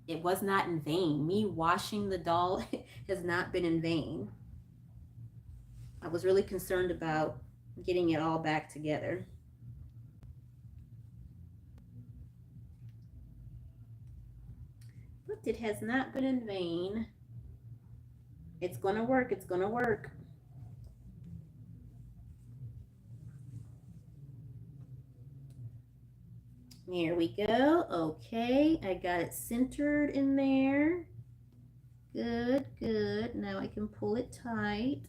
It was not in vain. Me washing the doll has not been in vain. I was really concerned about getting it all back together. But it has not been in vain. It's going to work. It's going to work. Here we go. Okay, I got it centered in there. Good, good. Now I can pull it tight.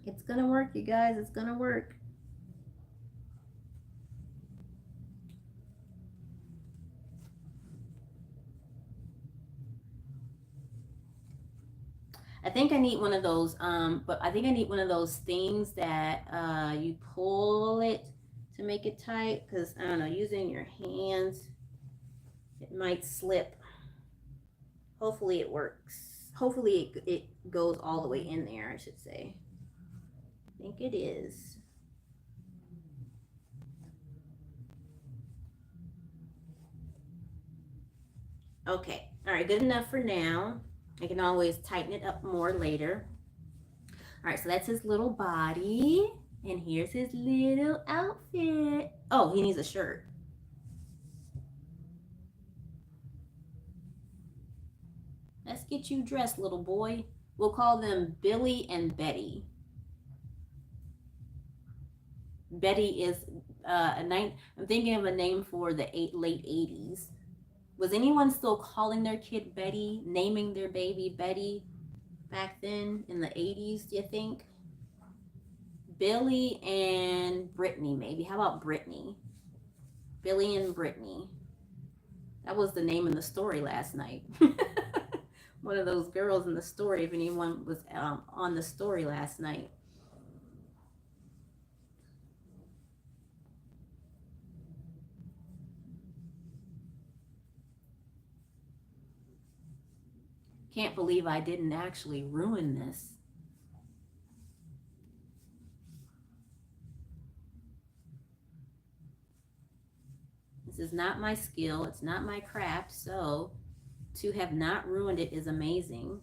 It's gonna work, you guys. It's gonna work. I think I need one of those, but I think I need one of those things that you pull it to make it tight, because I don't know, using your hands, it might slip. Hopefully it works. Hopefully it goes all the way in there, I should say. I think it is. Okay, all right, good enough for now. I can always tighten it up more later. All right, so that's his little body. And here's his little outfit. Oh, he needs a shirt. Let's get you dressed, little boy. We'll call them Billy and Betty. Betty is I'm thinking of a name for the late 80s. Was anyone still calling their kid Betty, naming their baby Betty back then in the 80s, do you think? Billy and Brittany, maybe. How about Brittany? Billy and Brittany. That was the name in the story last night. One of those girls in the story, if anyone was on the story last night. Can't believe I didn't actually ruin this. This is not my skill. It's not my craft. So to have not ruined it is amazing.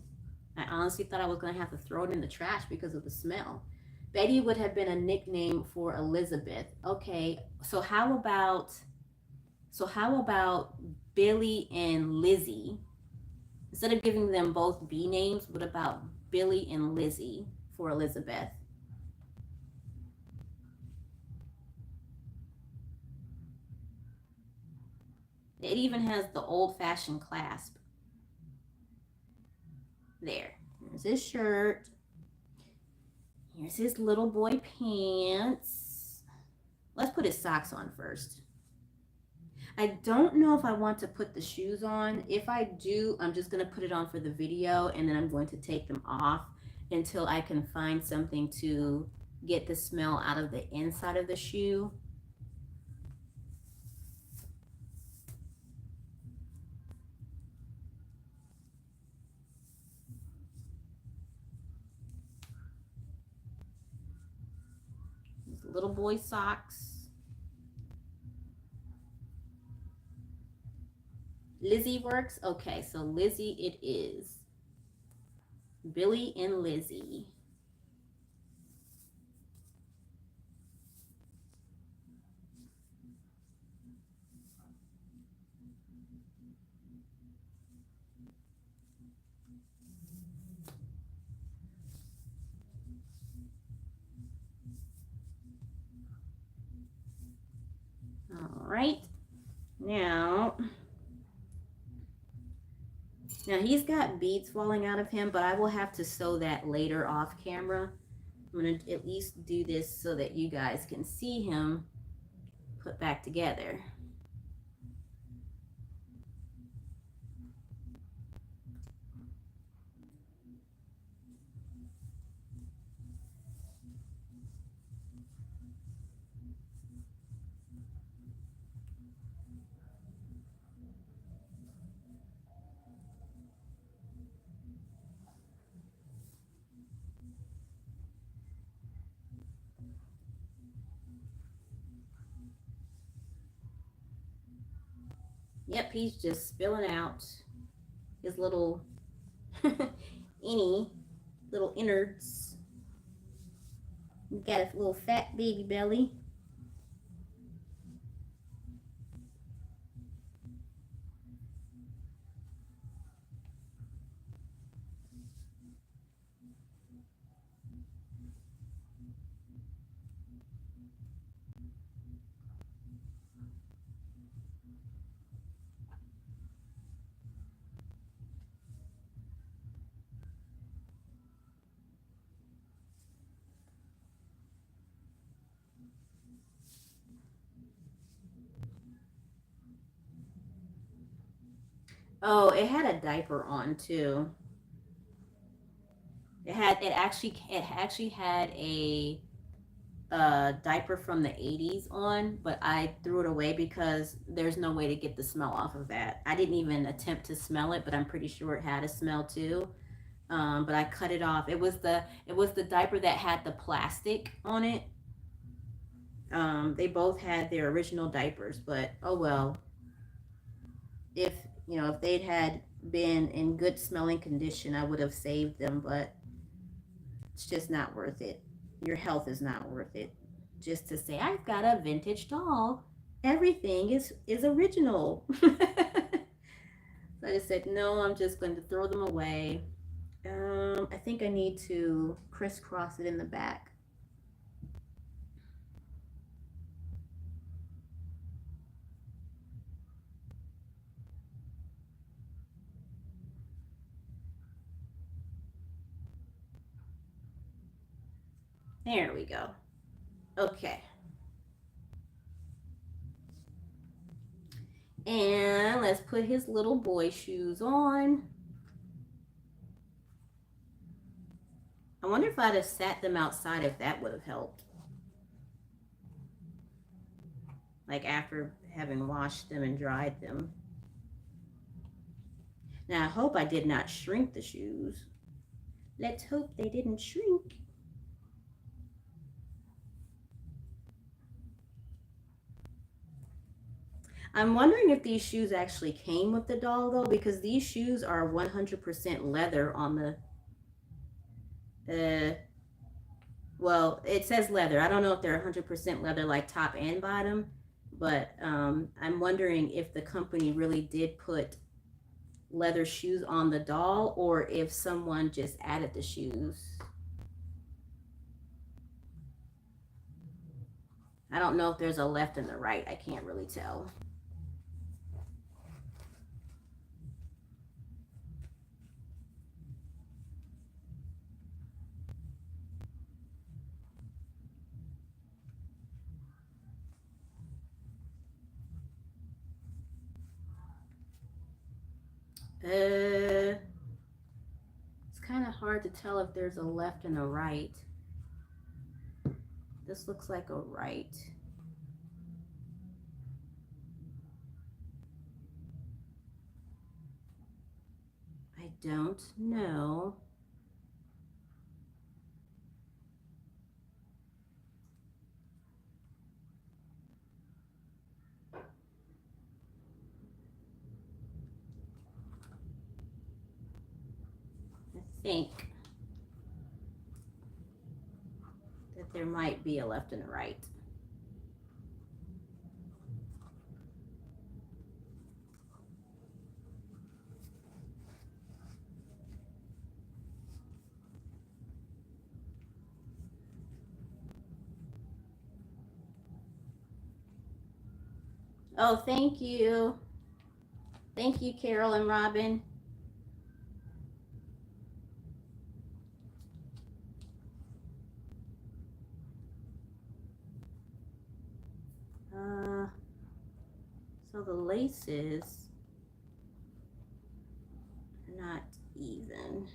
I honestly thought I was going to have to throw it in the trash because of the smell. Betty would have been a nickname for Elizabeth. Okay, so how about Billy and Lizzie? Instead of giving them both B names, what about Billy and Lizzie for Elizabeth? It even has the old-fashioned clasp. There. Here's his shirt. Here's his little boy pants. Let's put his socks on first. I don't know if I want to put the shoes on. If I do, I'm just going to put it on for the video, and then I'm going to take them off until I can find something to get the smell out of the inside of the shoe. These little boy socks. Lizzie works? Okay, so Lizzie it is. Billy and Lizzie. All right. Now he's got beads falling out of him, but I will have to sew that later off camera. I'm going to at least do this so that you guys can see him put back together. Yep, he's just spilling out his little little innards. He's got a little fat baby belly. Oh, it had a diaper on too. It actually had a diaper from the 80s on, but I threw it away because there's no way to get the smell off of that. I didn't even attempt to smell it, but I'm pretty sure it had a smell too. But I cut it off. It was the diaper that had the plastic on it. They both had their original diapers, but oh well. If if they'd had been in good smelling condition, I would have saved them, but it's just not worth it. Your health is not worth it. Just to say I've got a vintage doll. Everything is original. So I just said no, I'm just going to throw them away. I think I need to crisscross it in the back. There we go. Okay. And let's put his little boy shoes on. I wonder if I'd have sat them outside if that would have helped. Like after having washed them and dried them. Now I hope I did not shrink the shoes. Let's hope they didn't shrink. I'm wondering if these shoes actually came with the doll though, because these shoes are 100% leather on the well, it says leather. I don't know if they're 100% leather like top and bottom, but I'm wondering if the company really did put leather shoes on the doll or if someone just added the shoes. I don't know if there's a left and the right. I can't really tell. It's kind of hard to tell if there's a left and a right. This looks like a right. I don't know. I think that there might be a left and a right. Oh, thank you. Thank you, Carol and Robin. So the laces are not even.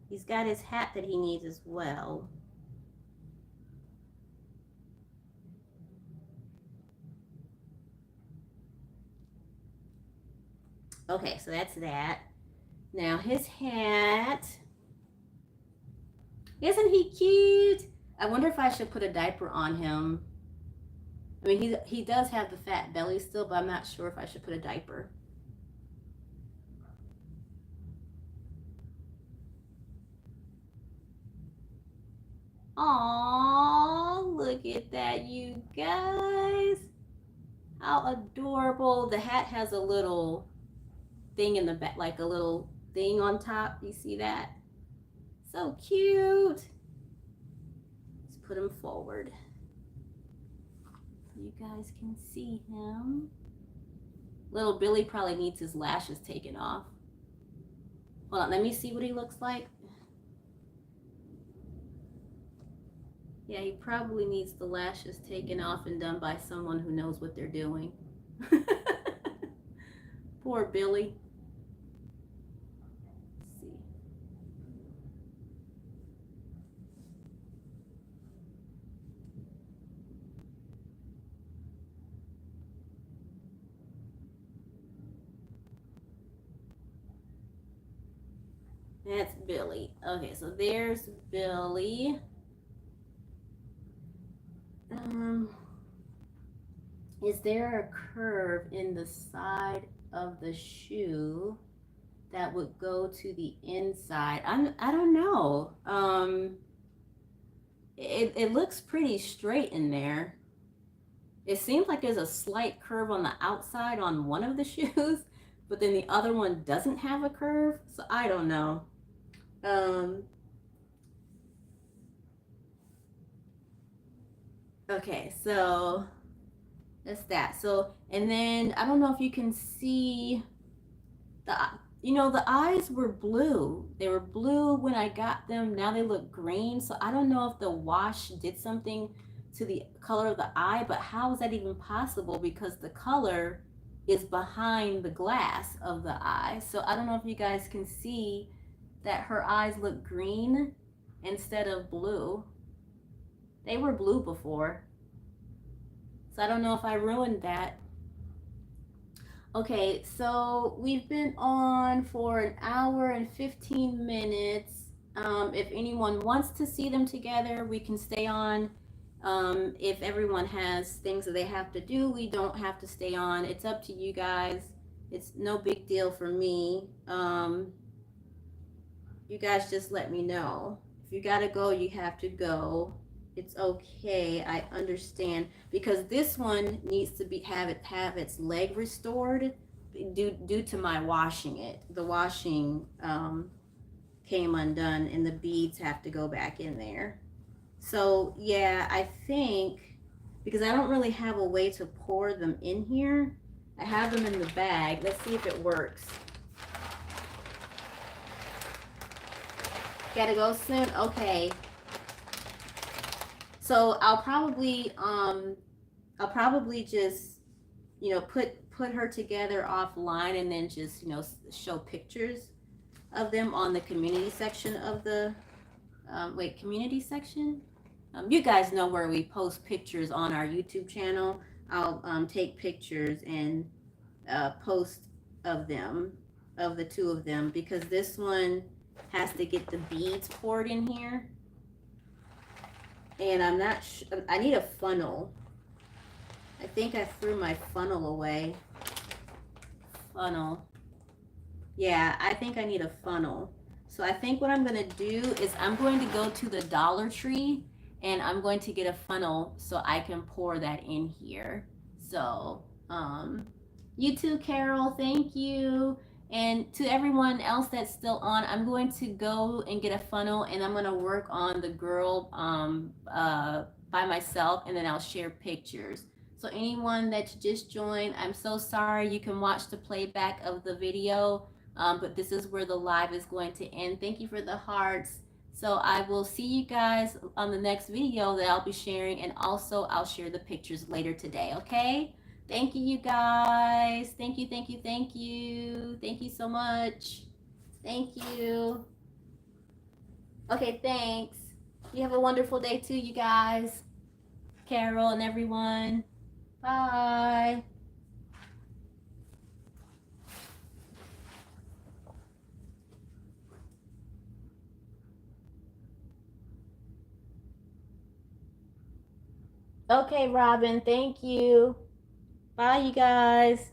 He's got his hat that he needs as well. Okay, so that's that. Now his hat. Isn't he cute? I wonder if I should put a diaper on him. I mean, he does have the fat belly still, but I'm not sure if I should put a diaper. Aww, look at that, you guys. How adorable. The hat has a little thing in the back, like a little thing on top. You see that? So cute. Let's put him forward. You guys can see him. Little Billy probably needs his lashes taken off. Hold on, let me see what he looks like. Yeah, he probably needs the lashes taken off and done by someone who knows what they're doing. Poor Billy. Let's see. That's Billy. Okay, so there's Billy. Is there a curve in the side of the shoe that would go to the inside? I don't know. It looks pretty straight in there. It seems like there's a slight curve on the outside on one of the shoes, but then the other one doesn't have a curve. So I don't know. Okay, so that's that. So, and then I don't know if you can see the, the eyes were blue. They were blue when I got them. Now they look green. So I don't know if the wash did something to the color of the eye, but how is that even possible? Because the color is behind the glass of the eye. So I don't know if you guys can see that her eyes look green instead of blue. They were blue before. So I don't know if I ruined that. Okay, so we've been on for an hour and 15 minutes. If anyone wants to see them together, we can stay on. If everyone has things that they have to do, we don't have to stay on. It's up to you guys. It's no big deal for me. You guys just let me know. If you gotta go, you have to go. It's okay. I understand, because this one needs to have its leg restored due to my washing it. The washing came undone and the beads have to go back in there. So yeah, I think because I don't really have a way to pour them in here, I have them in the bag. Let's see if it works. Gotta go soon? Okay. So I'll probably just, you know, put her together offline and then just, you know, show pictures of them on the community section of the community section. You guys know where we post pictures on our YouTube channel. I'll take pictures and post of them, of the two of them, because this one has to get the beads poured in here. And I'm not I need a funnel. I think I threw my funnel away. Funnel. Yeah, I think I need a funnel. So I think what I'm going to do is I'm going to go to the Dollar Tree and I'm going to get a funnel so I can pour that in here. So, you too, Carol. Thank you. And to everyone else that's still on, I'm going to go and get a funnel and I'm going to work on the girl by myself and then I'll share pictures. So anyone that just joined, I'm so sorry. You can watch the playback of the video, but this is where the live is going to end. Thank you for the hearts. So I will see you guys on the next video that I'll be sharing, and also I'll share the pictures later today, okay? Thank you, you guys. Thank you, thank you, thank you. Thank you so much. Thank you. Okay, thanks. You have a wonderful day too, you guys. Carol and everyone. Bye. Okay, Robin, thank you. Bye, you guys.